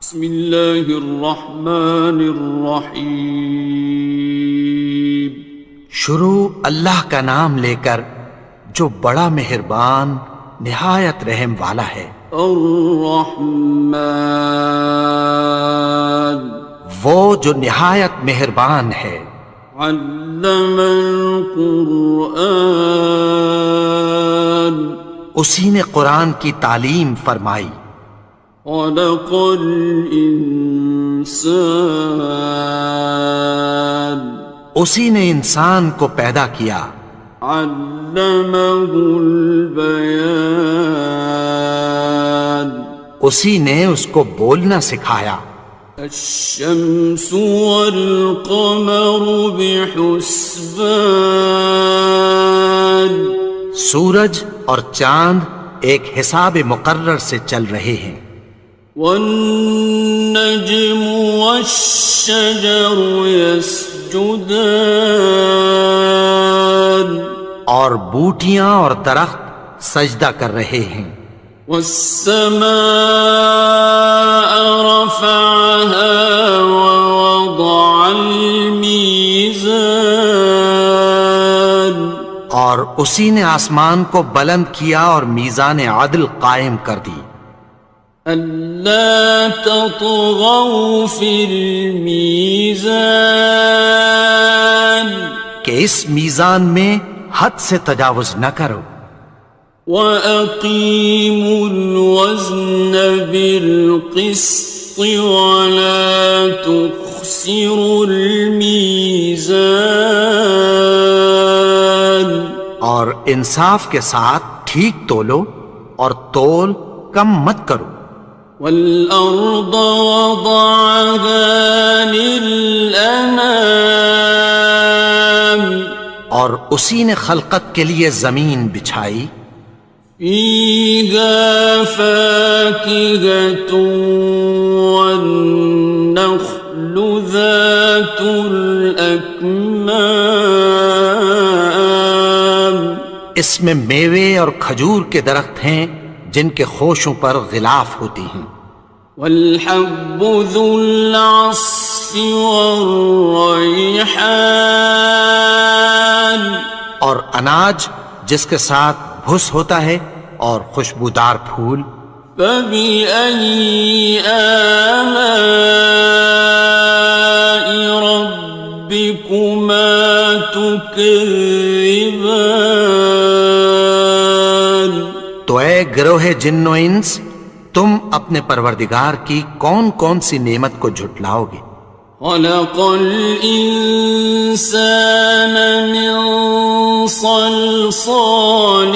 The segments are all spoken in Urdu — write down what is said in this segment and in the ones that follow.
بسم اللہ الرحمن الرحیم۔ شروع اللہ کا نام لے کر جو بڑا مہربان نہایت رحم والا ہے۔ الرحمن، وہ جو نہایت مہربان ہے۔ علم القرآن، اسی نے قرآن کی تعلیم فرمائی۔ خلق الانسان، اسی نے انسان کو پیدا کیا۔ علمہ البیان، اسی نے اس کو بولنا سکھایا۔ الشمس والقمر بحسبان، سورج اور چاند ایک حساب مقرر سے چل رہے ہیں۔ والنجم والشجر يسجدان، اور بوٹیاں اور درخت سجدہ کر رہے ہیں۔ والسماء رفعها ووضع الميزان، اور اسی نے آسمان کو بلند کیا اور میزان عدل قائم کر دی۔ ألا تطغوا في الميزان، کہ اس میزان میں حد سے تجاوز نہ کرو۔ وَأَقِيمُوا الْوَزْنَ بِالْقِسْطِ وَلَا تُخْسِرُوا الْمِيزَانَ، اور انصاف کے ساتھ ٹھیک تولو اور تول کم مت کرو۔ وَالْأَرْضَ وَضَعَهَا لِلْأَنَامِ، اور اسی نے خلقت کے لیے زمین بچھائی۔ فِيهَا فَاكِهَةٌ وَالنَّخْلُ ذَاتُ الْأَكْمَامِ، اس میں میوے اور کھجور کے درخت ہیں جن کے خوشوں پر غلاف ہوتی ہیں۔ وَالْحَبُّ ذُو الْعَصْفِ وَالرَّيْحَانِ، اور اناج جس کے ساتھ بھس ہوتا ہے اور خوشبودار پھول۔ فَبِأَيِّ آلَاءِ رَبِّكُمَا تُكَذِّبَانِ، تو اے گروہ جن و انس، تم اپنے پروردگار کی کون کون سی نعمت کو جھٹلاؤ گے؟ خَلَقَ الْإِنسَانَ مِنْ صَلْصَالٍ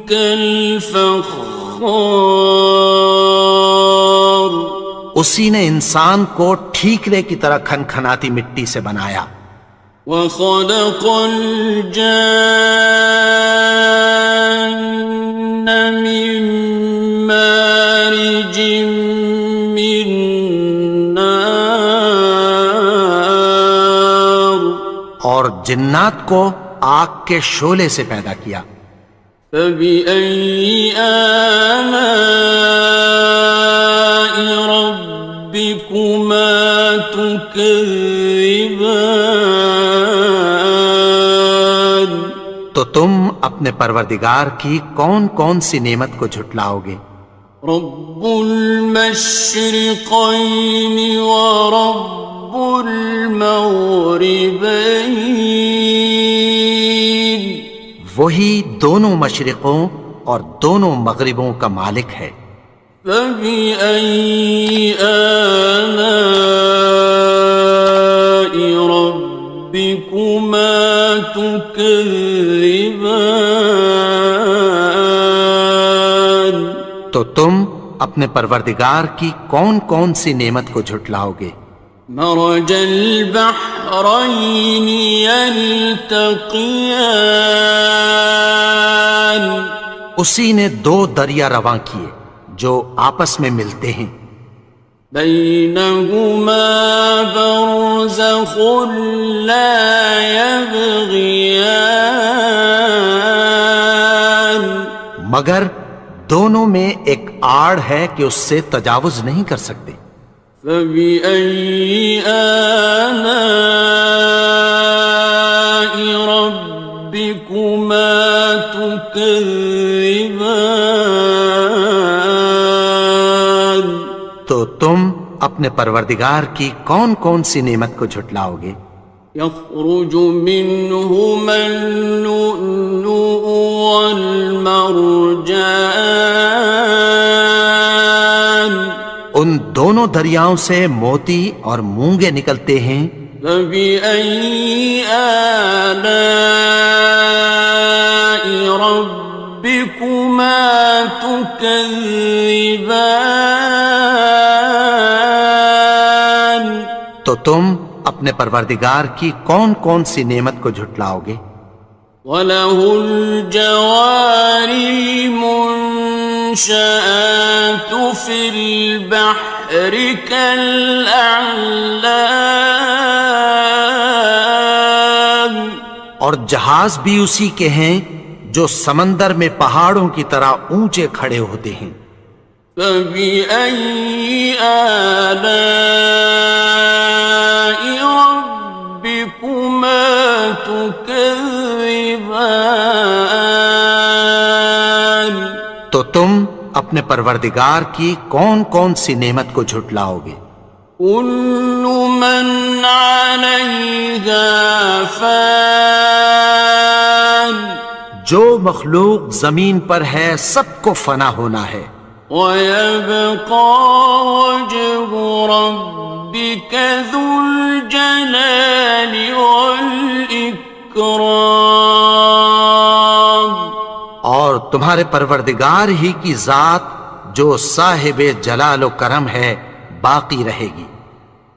كَالْفَخَّارِ، اسی نے انسان کو ٹھیکرے کی طرح کھنکھناتی مٹی سے بنایا۔ وَخَلَقَ الْجَانَّ مِن مَّارِجٍ مِّن نَّارٍ، اور جنات کو آگ کے شعلے سے پیدا کیا۔ فَبِأَيِّ آلَاءِ رَبِّكُمَا تُكَذِّبَانِ، تو تم اپنے پروردگار کی کون کون سی نعمت کو جھٹلاؤ گے؟ رب المشرقین ورب المغربین، وہی دونوں مشرقوں اور دونوں مغربوں کا مالک ہے۔ فَبِأَيِّ آلَاءِ رَبِّكُمَا تُكَذِّبَانِ، تو تم اپنے پروردگار کی کون کون سی نعمت کو جھٹلاؤ گے؟ مرج البحرین یلتقیان، اسی نے دو دریا رواں کیے جو آپس میں ملتے ہیں۔ بینہما برزخ لا یبغیان، مگر دونوں میں ایک آڑ ہے کہ اس سے تجاوز نہیں کر سکتے۔ فبأي آلاء ربكما تكذبان؟ تو تم اپنے پروردگار کی کون کون سی نعمت کو جھٹلاؤ گے؟ يخرج منهما اللؤلؤ والمرجان، ان دونوں دریاؤں سے موتی اور مونگے نکلتے ہیں۔ فبأي آلاء ربكما تكذبان؟ تو تم اپنے پروردگار کی کون کون سی نعمت کو جھٹلاؤ گے؟ وَلَهُ الْجَوَارِ الْمُنشَآتُ فِي الْبَحْرِ كَالْأَعْلَامِ، اور جہاز بھی اسی کے ہیں جو سمندر میں پہاڑوں کی طرح اونچے کھڑے ہوتے ہیں۔ فَبِأَيِّ آلَاءِ رَبِّكُمَا تُكَذِّبَانِ؟ تو تم اپنے پروردگار کی کون کون سی نعمت کو جھٹلاؤ گے؟ كُلُّ مَنْ عَلَيْهَا فَانٍ، جو مخلوق زمین پر ہے سب کو فنا ہونا ہے۔ وَيَبْقَى وَجْهُ رَبِّكَ ذُو الْجَلَالِ وَالْإِكْرَامِ، اور تمہارے پروردگار ہی کی ذات جو صاحب جلال و کرم ہے باقی رہے گی۔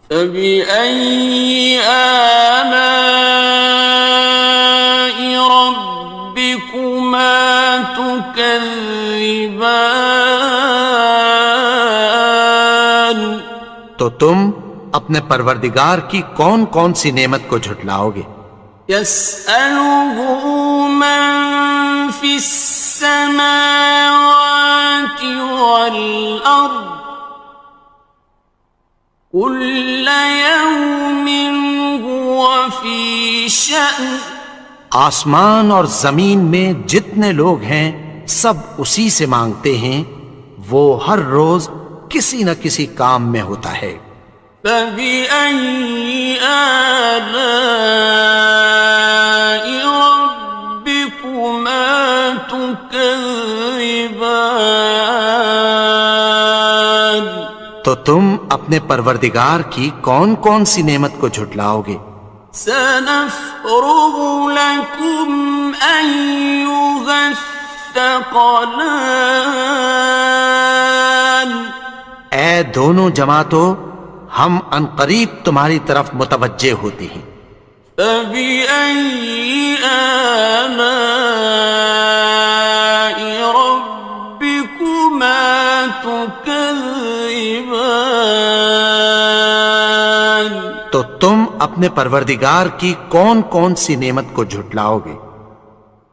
فَبِأَيِّ آلَاءِ رَبِّكُمَا تُكَذِّبَانِ؟ تو تم اپنے پروردگار کی کون کون سی نعمت کو جھٹلاؤ گے؟ يَسْأَلُهُ مَن فِي السَّمَاوَاتِ وَالْأَرْضِ كُلَّ يَوْمٍ هُوَ فِي شَأْنٍ، آسمان اور زمین میں جتنے لوگ ہیں سب اسی سے مانگتے ہیں، وہ ہر روز کسی نہ کسی کام میں ہوتا ہے۔ فَبِأَيِّ آلَاءِ رَبِّكُمَا تُكَذِّبَانِ؟ تو تم اپنے پروردگار کی کون کون سی نعمت کو جھٹلاؤ گے؟ سَنَفْرُغُ لَكُمْ أَيُّهَ الثَّقَلَانِ، اے دونوں جماعتوں، ہم عنقریب تمہاری طرف متوجہ ہوتے ہیں۔ فَبِأَيِّ آلَاءِ رَبِّكُمَا تُكَذِّبَانِ؟ تو تم اپنے پروردگار کی کون کون سی نعمت کو جھٹلاؤ گے؟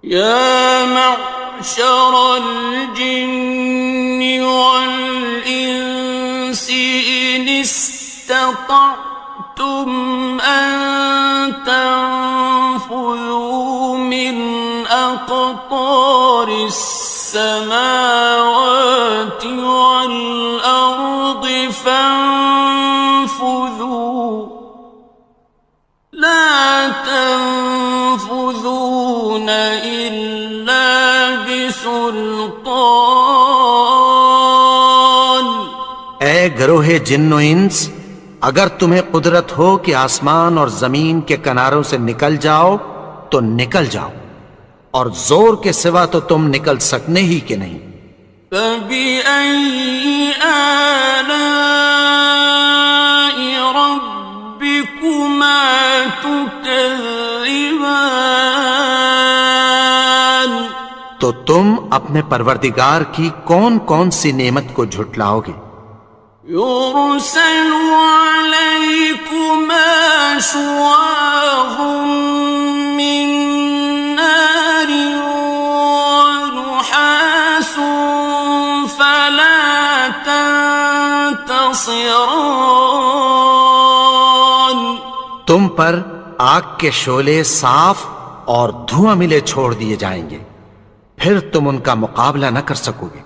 يَا مَعْشَرَ الْجِنِّ وَالْإِنسِ إِنِ اسْتَطَعْتُمْ أَن تَنفُذُوا مِنْ أَقْطَارِ السَّمَاوَاتِ وَالْأَرْضِ فَانفُذُوا، لَا تَنفُذُونَ إِلَّا بِسُلْطَانٍ۔ اے گروہ جن و انس، اگر تمہیں قدرت ہو کہ آسمان اور زمین کے کناروں سے نکل جاؤ تو نکل جاؤ، اور زور کے سوا تو تم نکل سکنے ہی کہ نہیں۔ فَبِأَيِّ آلَاءِ رَبِّكُمَا تُكَذِّبَانِ؟ تو تم اپنے پروردگار کی کون کون سی نعمت کو جھٹلاؤ گے؟ يُرْسَلُ عَلَيْكُمَا شُوَاظٌ مِّن نَّارٍ وَنُحَاسٌ خاصران. تم پر آگ کے شعلے صاف اور دھواں ملے چھوڑ دیے جائیں گے، پھر تم ان کا مقابلہ نہ کر سکو گے۔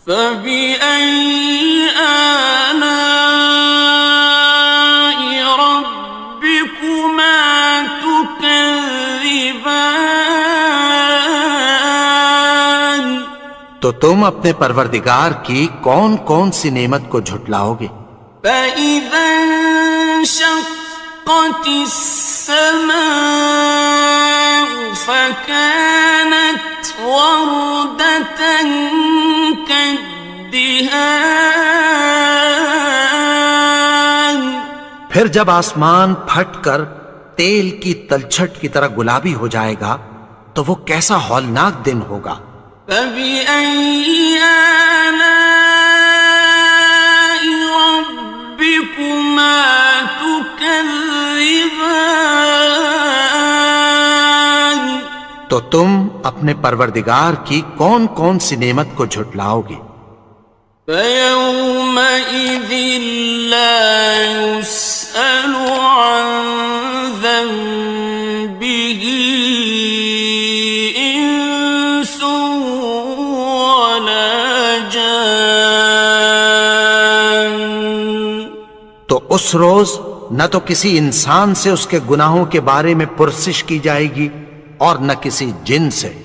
فبأي آلاء ربكما تكذبان. تو تم اپنے پروردگار کی کون کون سی نعمت کو جھٹلاؤ گے؟ فإذا انشقت السماء فكانت وردة كالدهان. پھر جب آسمان پھٹ کر تیل کی تلچھٹ کی طرح گلابی ہو جائے گا تو وہ کیسا ہولناک دن ہوگا۔ فبأي آلاء ربكما تكذبان. تو تم اپنے پروردگار کی کون کون سی نعمت کو جھٹلاؤ گے؟ فيومئذ لا يسأل عن ذنبه إنس ولا جان. تو اس روز نہ تو کسی انسان سے اس کے گناہوں کے بارے میں پرسش کی جائے گی اور نہ کسی جن سے۔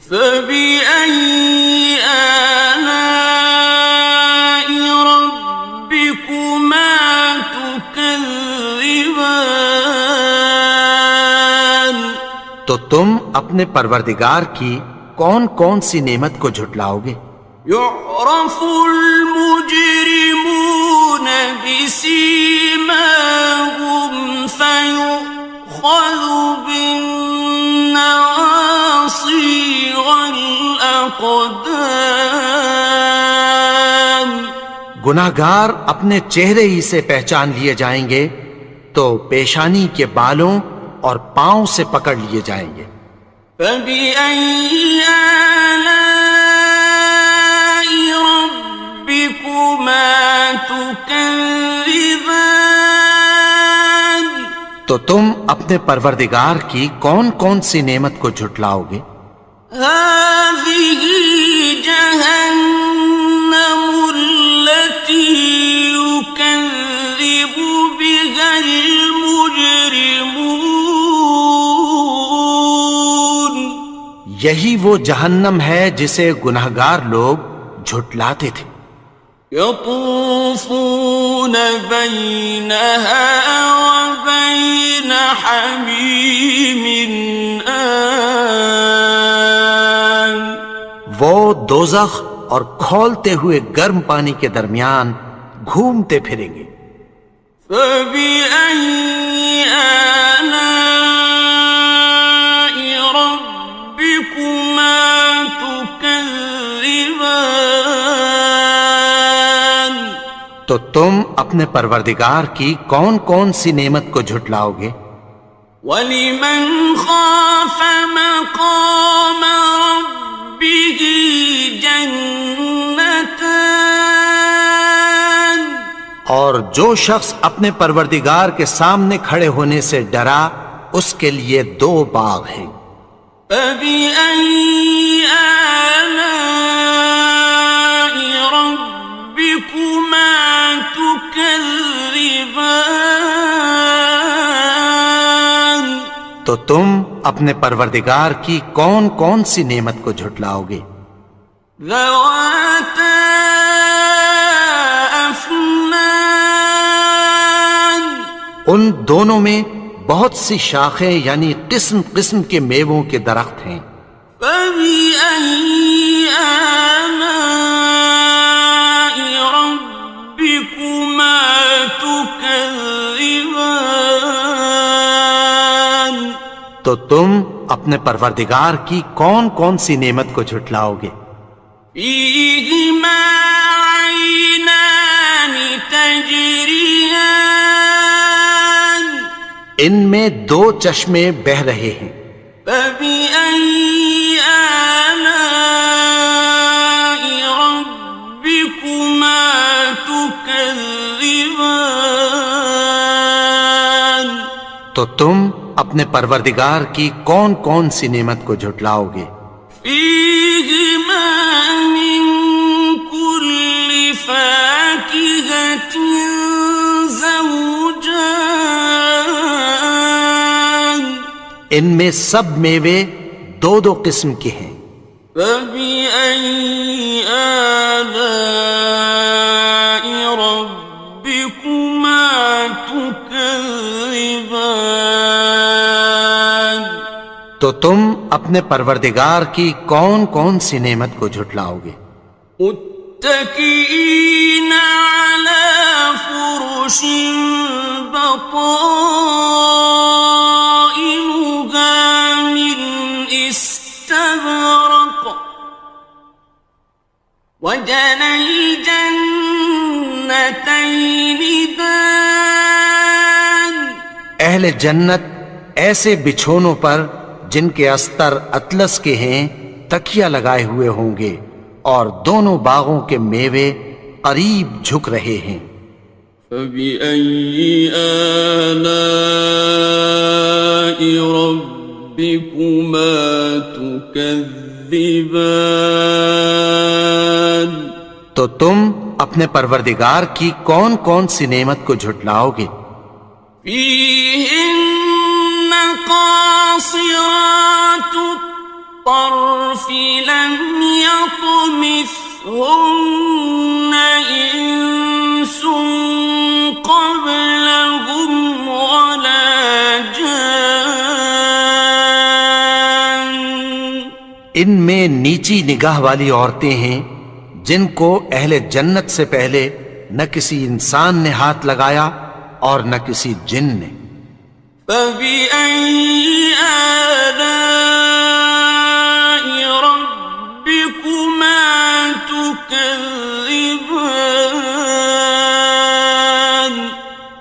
فبأي آلاء ربكما تكذبان. تو تم اپنے پروردگار کی کون کون سی نعمت کو جھٹلاؤ گے؟ يعرف المجرمون بسيماهم فيؤخذ بالنواصي والأقدام. گناہگار اپنے چہرے ہی سے پہچان لیے جائیں گے تو پیشانی کے بالوں اور پاؤں سے پکڑ لیے جائیں گے۔ فبأي آلاء ربكما تكذبان. تو تم اپنے پروردگار کی کون کون سی نعمت کو جھٹلاؤ گے؟ هذه جهنم التي يكذب بها المجرمون. یہی وہ جہنم ہے جسے گناہگار لوگ جھٹلاتے تھے۔ يطوفون بينها وبين حميم آن. وہ دوزخ اور کھولتے ہوئے گرم پانی کے درمیان گھومتے پھریں گے۔ فبأي آلاء ربكما تكذبان. تو تم اپنے پروردگار کی کون کون سی نعمت کو جھٹلاؤ گے؟ وَلِمَنْ خَافَ مَقَامَ رَبِّهِ جَنَّتَانِ. اور جو شخص اپنے پروردگار کے سامنے کھڑے ہونے سے ڈرا اس کے لیے دو باغ ہیں۔ فَبِأَيِّ آلَاءِ رَبِّكُمَا تُكَذِّبَانِ. تو تم اپنے پروردگار کی کون کون سی نعمت کو جھٹلاؤ گے؟ ذَوَاتَا أَفْنَانٍ. ان دونوں میں بہت سی شاخیں یعنی قسم قسم کے میووں کے درخت ہیں۔ فَبِأَيِّ آلَاءِ رَبِّكُمَا تُكَذِّبَانِ. تو تم اپنے پروردگار کی کون کون سی نعمت کو جھٹلاؤ گے؟ فِيهِمَا عَيْنَانِ تَجْرِيَانِ. ان میں دو چشمے بہہ رہے ہیں۔ فَبِأَيِّ آلَاءِ رَبِّكُمَا تُكَذِّبَانِ. تكذبان تو تم اپنے پروردگار کی کون کون سی نعمت کو جھٹلاؤ گے؟ فيهما من كل فاكهة زوجان ان میں سب میوے دو دو قسم کے ہیں۔ فبأي آلاء ربكما تكذبان تو تم اپنے پروردگار کی کون کون سی نعمت کو جھٹلاؤ گے؟ متكئين على فرش بطائنها من استبرق وجنى الجنتين دان اہل جنت ایسے بچھونوں پر جن کے استر اطلس کے ہیں تکیہ لگائے ہوئے ہوں گے، اور دونوں باغوں کے میوے قریب جھک رہے ہیں۔ فبأي آلاء ربكما تكذبان تو تم اپنے پروردگار کی کون کون سی نعمت کو جھٹلاؤ گے؟ فيهن قاصرات الطرف لم يطمثهن إنس قبلهم ولا جان ان میں نیچی نگاہ والی عورتیں ہیں جن کو اہل جنت سے پہلے نہ کسی انسان نے ہاتھ لگایا اور نہ کسی جن نے۔ فبأي آلاء ربكما تكذبان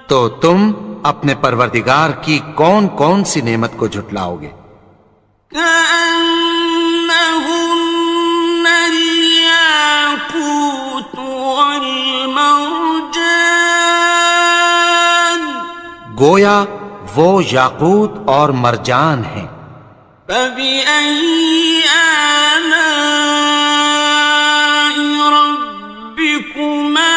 تو تم اپنے پروردگار کی کون کون سی نعمت کو جھٹلاؤ گے؟ كأنهن الياقوت والمرجان گویا وہ یاقوت اور مرجان ہیں۔ فبأي آلاء ربكما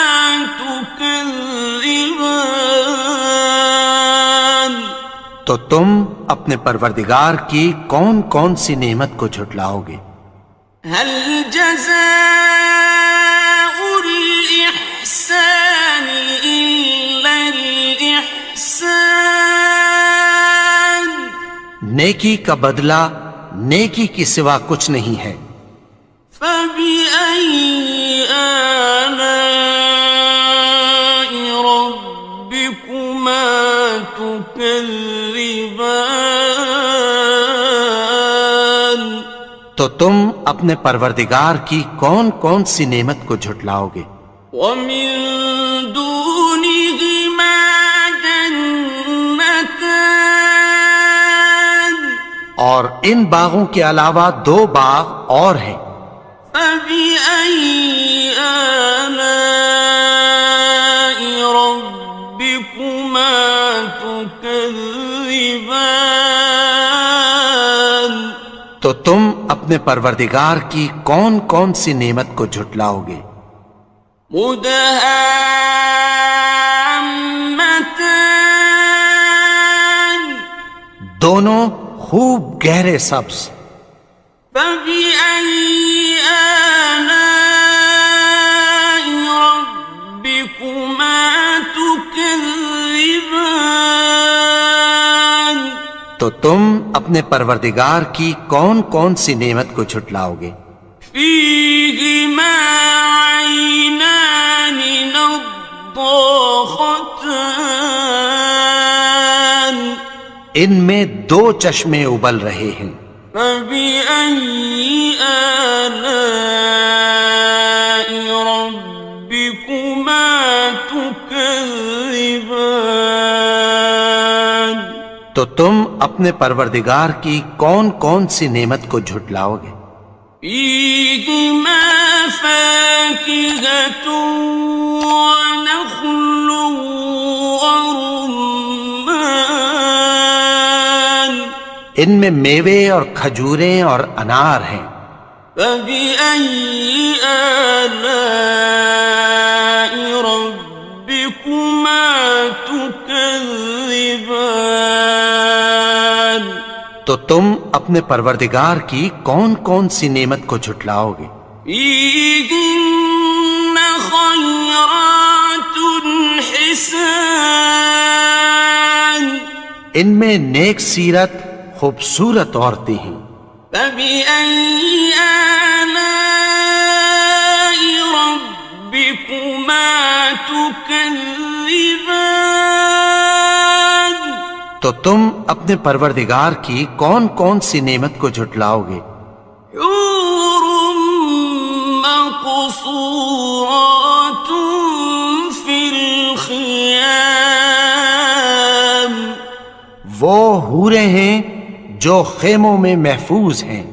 تكذبان تو تم اپنے پروردگار کی کون کون سی نعمت کو جھٹلاؤ گے؟ هل جزاء الإحسان إلا الإحسان نیکی کا بدلہ نیکی کی سوا کچھ نہیں ہے۔ فبأي آلاء ربكما تكذبان تو تم اپنے پروردگار کی کون کون سی نعمت کو جھٹلاؤ گے؟ ومن دونهما جنتان اور ان باغوں کے علاوہ دو باغ اور ہیں۔ فبأي آلاء ربكما تكذبان تو تم اپنے پروردگار کی کون کون سی نعمت کو جھٹلاؤ گے؟ مدهامتان دونوں خوب گہرے سبز۔ فبأي آلاء ربكما تكذبان تو تم اپنے پروردگار کی کون کون سی نعمت کو جھٹلاؤ گے؟ فيهما عينان نضاختان ان میں دو چشمے ابل رہے ہیں۔ فبأي آلاء ربكما تكذبان تو تم اپنے پروردگار کی کون کون سی نعمت کو جھٹلاؤ گے؟ فيهما فاكهة ونخل ورمان ان میں میوے اور کھجوریں اور انار ہیں. فبأي آلاء ربكما تكذبان تو تم اپنے پروردگار کی کون کون سی نعمت کو جھٹلاؤ گے؟ فيهن خيرات حسان ان میں نیک سیرت خوبصورت عورتیں ہیں. فبأي آلاء ربكما تكذبان تو تم اپنے پروردگار کی کون کون سی نعمت کو جھٹلاؤ گے؟ حور مقصورات في الخيام وہ حوریں ہیں جو خیموں میں محفوظ ہیں.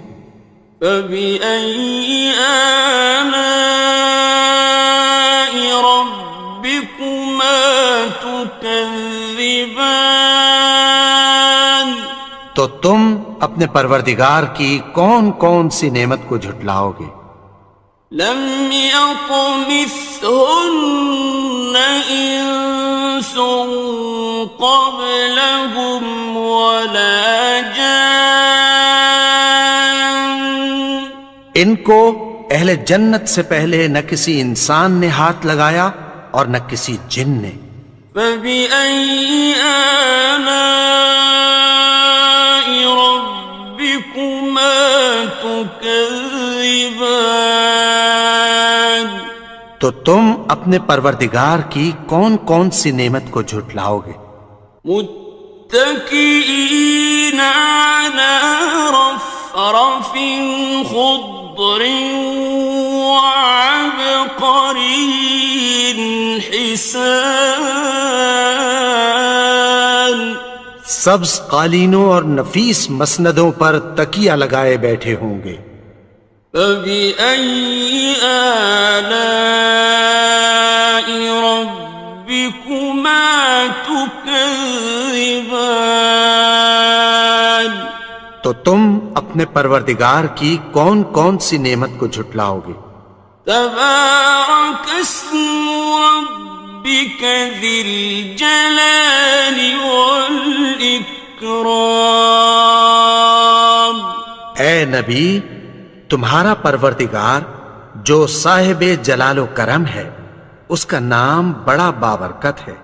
فبأي آلاء ربكما تكذبان تو تم اپنے پروردگار کی کون کون سی نعمت کو جھٹلاؤ گے؟ لم يطمثهن إنس قبلهم ولا جان ان کو اہل جنت سے پہلے نہ کسی انسان نے ہاتھ لگایا اور نہ کسی جن نے. فبأي آلاء ربكما تكذبان تو تم اپنے پروردگار کی کون کون سی نعمت کو جھٹلاؤ گے؟ متكئين على رفرف خضر وعبقري حسان سبز قالینوں اور نفیس مسندوں پر تکیہ لگائے بیٹھے ہوں گے. فبأي آلاء ربكما تكذبان تو تم اپنے پروردگار کی کون کون سی نعمت کو جھٹلاؤ گے؟ تبارك اسم ربك ذي الجلال والإكرام اے نبی، تمہارا پروردگار جو صاحب جلال و کرم ہے، اس کا نام بڑا بابرکت ہے.